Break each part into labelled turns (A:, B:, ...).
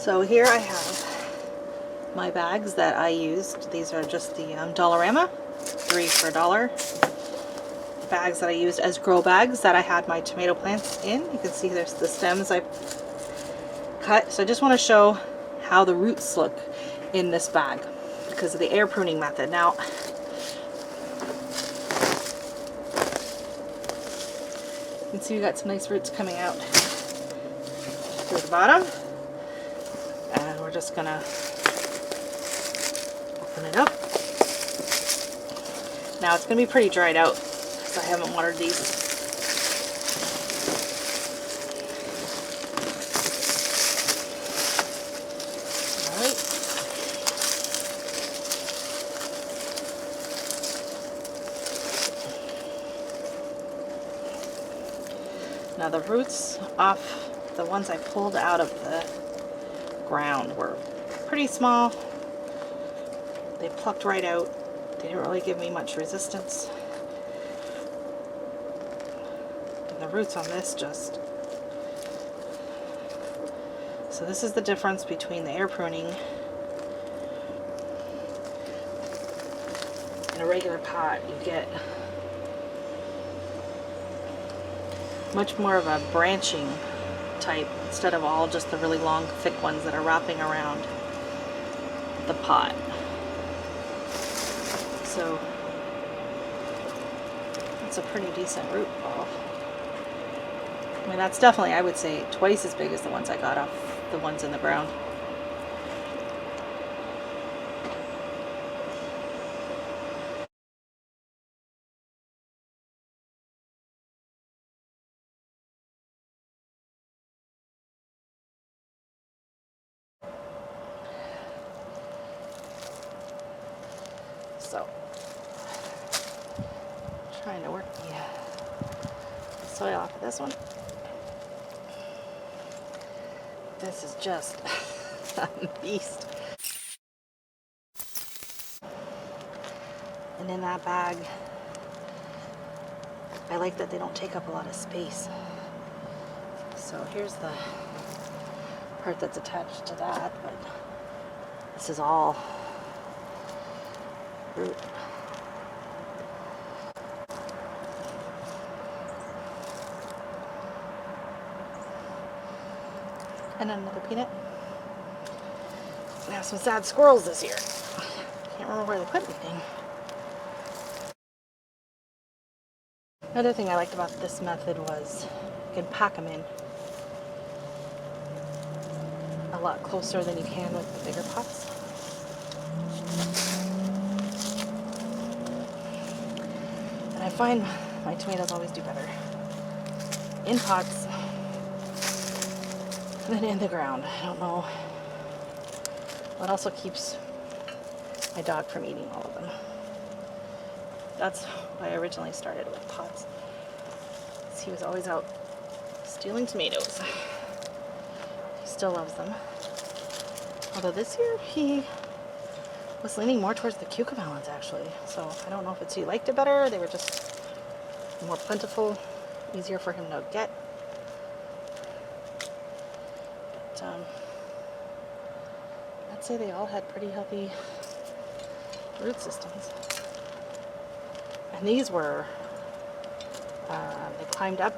A: So here I have my bags that I used. These are just the Dollarama, 3 for $1. Bags that I used as grow bags that I had my tomato plants in. You can see there's the stems I cut. So I just want to show how the roots look in this bag because of the air pruning method. Now, you can see we got some nice roots coming out through the bottom. And we're just gonna open it up. Now it's gonna be pretty dried out because I haven't watered these. Alright. Now the roots off the ones I pulled out of the ground were pretty small. They plucked right out. They didn't really give me much resistance. And the roots on this just... So this is the difference between the air pruning and a regular pot. You get much more of a branching type instead of all just the really long thick ones that are wrapping around the pot. So that's a pretty decent root ball. I mean, that's definitely, I would say, twice as big as the ones I got off the ones in the ground. So, trying to work the soil off of this one. This is just a beast. And in that bag, I like that they don't take up a lot of space. So here's the part that's attached to that, but this is all root. And another peanut. We have some sad squirrels this year. Can't remember where they put anything. Another thing I liked about this method was you can pack them in a lot closer than you can with the bigger pots. And I find my tomatoes always do better in pots than in the ground. I don't know. It also keeps my dog from eating all of them. That's why I originally started with pots. He was always out stealing tomatoes. He still loves them. Although this year he was leaning more towards the cucumber melons actually. So I don't know if it's he liked it better or they were just more plentiful, easier for him to get. But I'd say they all had pretty healthy root systems. And these were, they climbed up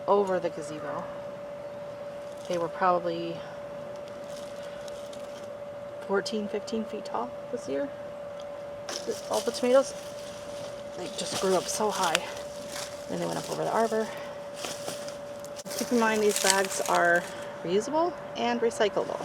A: over the gazebo. They were probably 14, 15 feet tall this year. All the tomatoes. They just grew up so high. Then they went up over the arbor. Keep in mind these bags are reusable and recyclable.